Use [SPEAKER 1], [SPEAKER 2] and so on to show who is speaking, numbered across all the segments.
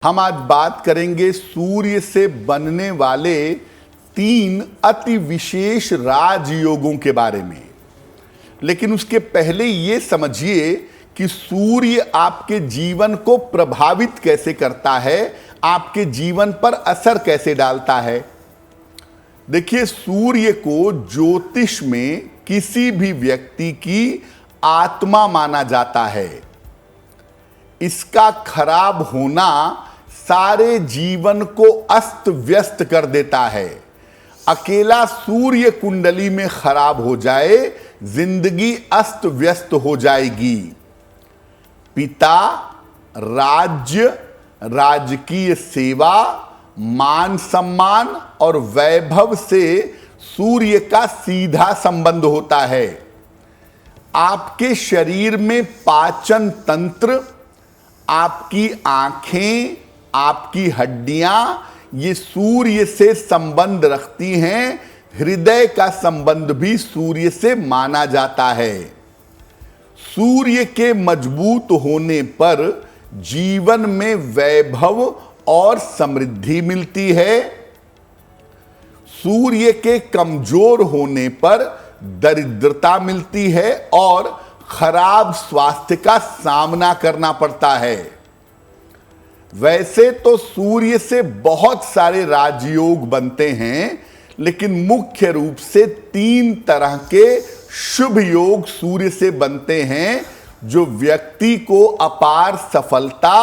[SPEAKER 1] हम आज बात करेंगे सूर्य से बनने वाले 3 अति विशेष राजयोगों के बारे में। लेकिन उसके पहले ये समझिए कि सूर्य आपके जीवन को प्रभावित कैसे करता है, आपके जीवन पर असर कैसे डालता है। देखिए, सूर्य को ज्योतिष में किसी भी व्यक्ति की आत्मा माना जाता है। इसका खराब होना सारे जीवन को अस्त व्यस्त कर देता है। अकेला सूर्य कुंडली में खराब हो जाए, जिंदगी अस्त व्यस्त हो जाएगी। पिता, राज्य, राजकीय सेवा, मान सम्मान और वैभव से सूर्य का सीधा संबंध होता है। आपके शरीर में पाचन तंत्र, आपकी आंखें, आपकी हड्डियां, ये सूर्य से संबंध रखती हैं। हृदय का संबंध भी सूर्य से माना जाता है। सूर्य के मजबूत होने पर जीवन में वैभव और समृद्धि मिलती है। सूर्य के कमजोर होने पर दरिद्रता मिलती है और खराब स्वास्थ्य का सामना करना पड़ता है। वैसे तो सूर्य से बहुत सारे राजयोग बनते हैं, लेकिन मुख्य रूप से 3 तरह के शुभ योग सूर्य से बनते हैं, जो व्यक्ति को अपार सफलता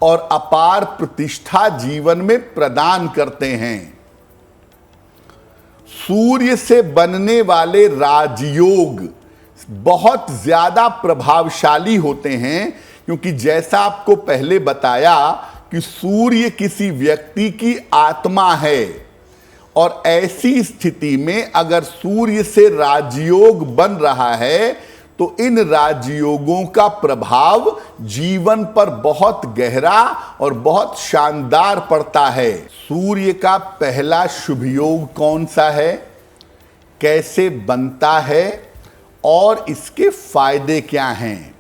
[SPEAKER 1] और अपार प्रतिष्ठा जीवन में प्रदान करते हैं। सूर्य से बनने वाले राजयोग बहुत ज्यादा प्रभावशाली होते हैं, क्योंकि जैसा आपको पहले बताया कि सूर्य किसी व्यक्ति की आत्मा है, और ऐसी स्थिति में अगर सूर्य से राजयोग बन रहा है तो इन राजयोगों का प्रभाव जीवन पर बहुत गहरा और बहुत शानदार पड़ता है। सूर्य का पहला शुभ योग कौन सा है, कैसे बनता है और इसके फायदे क्या हैं।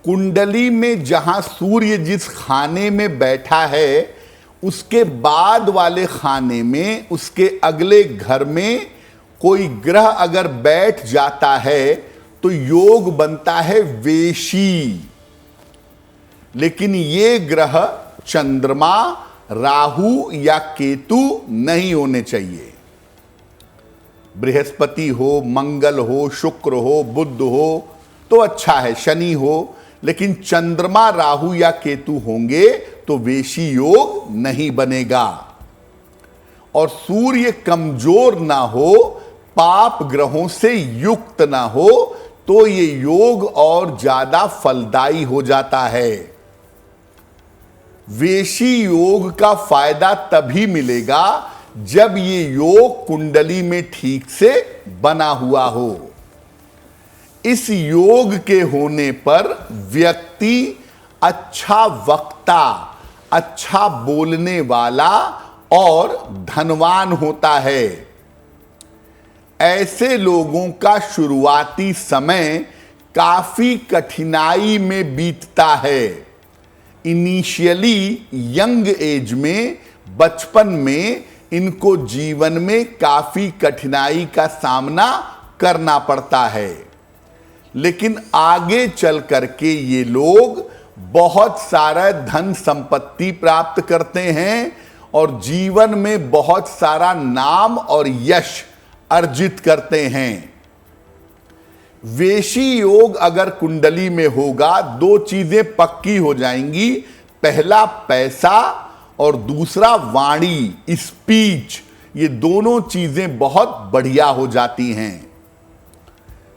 [SPEAKER 1] कुंडली में जहां सूर्य जिस खाने में बैठा है, उसके बाद वाले खाने में, उसके अगले घर में कोई ग्रह अगर बैठ जाता है तो योग बनता है वेशी। लेकिन ये ग्रह चंद्रमा, राहु या केतु नहीं होने चाहिए। बृहस्पति हो, मंगल हो, शुक्र हो, बुध हो तो अच्छा है, शनि हो, लेकिन चंद्रमा, राहु या केतु होंगे तो वेशी योग नहीं बनेगा। और सूर्य कमजोर ना हो, पाप ग्रहों से युक्त ना हो, तो ये योग और ज्यादा फलदायी हो जाता है। वेशी योग का फायदा तभी मिलेगा जब ये योग कुंडली में ठीक से बना हुआ हो। इस योग के होने पर व्यक्ति अच्छा वक्ता, अच्छा बोलने वाला और धनवान होता है। ऐसे लोगों का शुरुआती समय काफी कठिनाई में बीतता है। इनिशियली यंग एज में, बचपन में इनको जीवन में काफी कठिनाई का सामना करना पड़ता है, लेकिन आगे चल करके ये लोग बहुत सारा धन संपत्ति प्राप्त करते हैं और जीवन में बहुत सारा नाम और यश अर्जित करते हैं। वेशी योग अगर कुंडली में होगा, 2 चीजें पक्की हो जाएंगी। पहला पैसा और दूसरा वाणी, स्पीच। ये दोनों चीजें बहुत बढ़िया हो जाती हैं।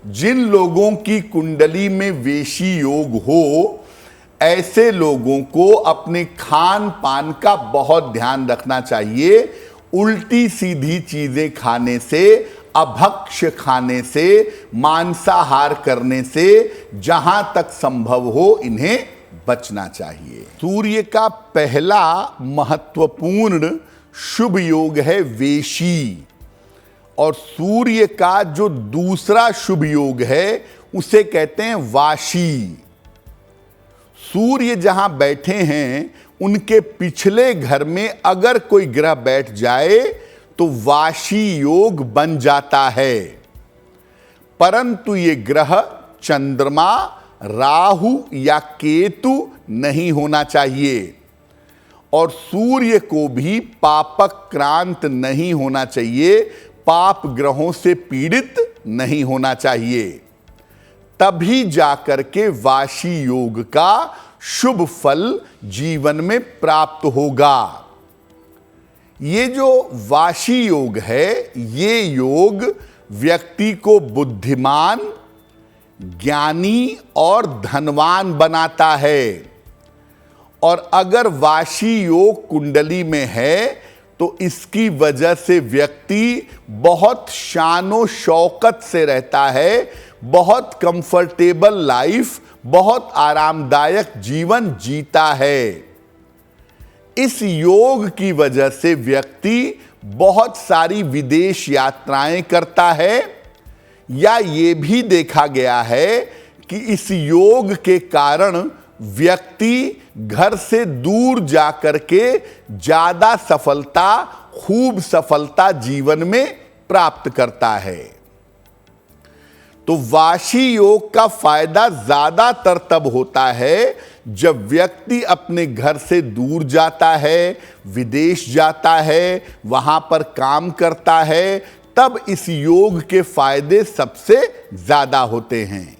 [SPEAKER 1] जिन लोगों की कुंडली में वेशी योग हो, ऐसे लोगों को अपने खान पान का बहुत ध्यान रखना चाहिए। उल्टी सीधी चीजें खाने से, अभक्ष्य खाने से, मांसाहार करने से जहां तक संभव हो इन्हें बचना चाहिए। सूर्य का पहला महत्वपूर्ण शुभ योग है वेशी, और सूर्य का जो दूसरा शुभ योग है उसे कहते हैं वाशी। सूर्य जहां बैठे हैं उनके पिछले घर में अगर कोई ग्रह बैठ जाए तो वाशी योग बन जाता है। परंतु ये ग्रह चंद्रमा, राहु या केतु नहीं होना चाहिए और सूर्य को भी पापक्रांत नहीं होना चाहिए, पाप ग्रहों से पीड़ित नहीं होना चाहिए। तभी जाकर के वाशी योग का शुभ फल जीवन में प्राप्त होगा। ये जो वाशी योग है, ये योग व्यक्ति को बुद्धिमान, ज्ञानी और धनवान बनाता है। और अगर वाशी योग कुंडली में है तो इसकी वजह से व्यक्ति बहुत शानो शौकत से रहता है, बहुत कंफर्टेबल लाइफ, बहुत आरामदायक जीवन जीता है। इस योग की वजह से व्यक्ति बहुत सारी विदेश यात्राएं करता है, या ये भी देखा गया है कि इस योग के कारण व्यक्ति घर से दूर जाकर के ज्यादा सफलता, खूब सफलता जीवन में प्राप्त करता है। तो वाशी योग का फायदा ज्यादातर तब होता है जब व्यक्ति अपने घर से दूर जाता है, विदेश जाता है, वहां पर काम करता है, तब इस योग के फायदे सबसे ज्यादा होते हैं।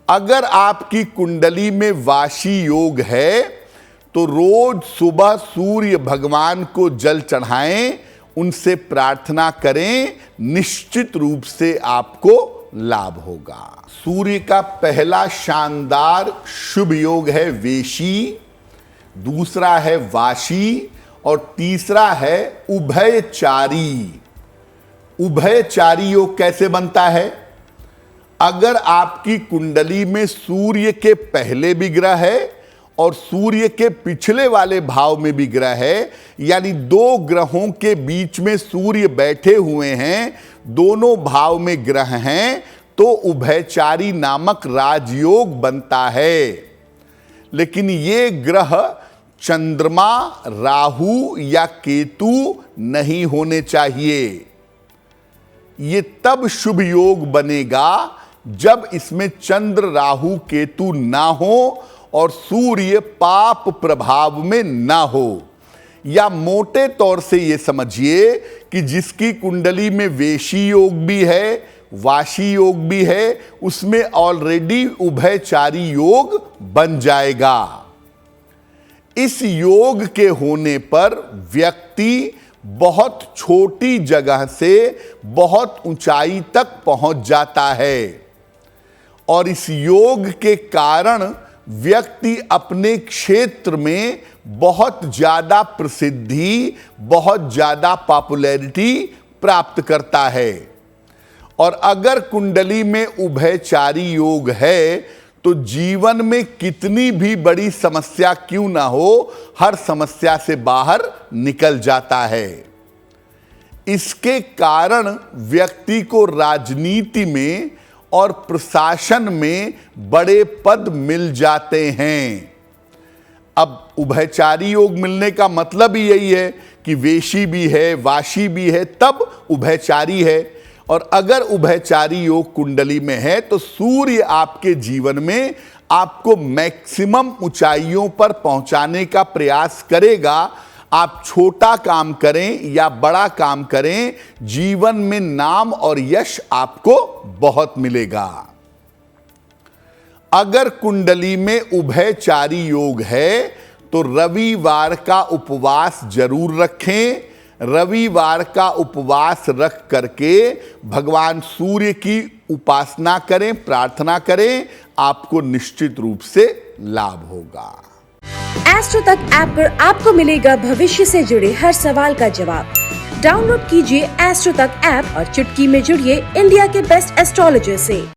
[SPEAKER 1] अगर आपकी कुंडली में वाशी योग है तो रोज सुबह सूर्य भगवान को जल चढ़ाएं, उनसे प्रार्थना करें, निश्चित रूप से आपको लाभ होगा। सूर्य का पहला शानदार शुभ योग है वेशी, दूसरा है वाशी और तीसरा है उभयचारी। उभयचारी योग कैसे बनता है? अगर आपकी कुंडली में सूर्य के पहले भी ग्रह है और सूर्य के पिछले वाले भाव में भी ग्रह है, यानी दो ग्रहों के बीच में सूर्य बैठे हुए हैं, दोनों भाव में ग्रह हैं, तो उभयचारी नामक राजयोग बनता है। लेकिन ये ग्रह चंद्रमा, राहु या केतु नहीं होने चाहिए। ये तब शुभ योग बनेगा जब इसमें चंद्र, राहु, केतु ना हो और सूर्य पाप प्रभाव में ना हो। या मोटे तौर से ये समझिए कि जिसकी कुंडली में वेशी योग भी है, वाशी योग भी है, उसमें ऑलरेडी उभयचारी योग बन जाएगा। इस योग के होने पर व्यक्ति बहुत छोटी जगह से बहुत ऊंचाई तक पहुंच जाता है और इस योग के कारण व्यक्ति अपने क्षेत्र में बहुत ज्यादा प्रसिद्धि, बहुत ज्यादा पॉपुलैरिटी प्राप्त करता है। और अगर कुंडली में उभयचारी योग है तो जीवन में कितनी भी बड़ी समस्या क्यों ना हो, हर समस्या से बाहर निकल जाता है। इसके कारण व्यक्ति को राजनीति में और प्रशासन में बड़े पद मिल जाते हैं। अब उभयचारी योग मिलने का मतलब ही यही है कि वेशी भी है, वाशी भी है, तब उभयचारी है। और अगर उभयचारी योग कुंडली में है तो सूर्य आपके जीवन में आपको मैक्सिमम ऊंचाइयों पर पहुंचाने का प्रयास करेगा। आप छोटा काम करें या बड़ा काम करें, जीवन में नाम और यश आपको बहुत मिलेगा। अगर कुंडली में उभयचारी योग है तो रविवार का उपवास जरूर रखें। रविवार का उपवास रख करके भगवान सूर्य की उपासना करें, प्रार्थना करें, आपको निश्चित रूप से लाभ होगा।
[SPEAKER 2] एस्ट्रो तक ऐप पर आपको मिलेगा भविष्य से जुड़े हर सवाल का जवाब। डाउनलोड कीजिए एस्ट्रो तक ऐप और चुटकी में जुड़िए इंडिया के बेस्ट एस्ट्रोलॉजर से।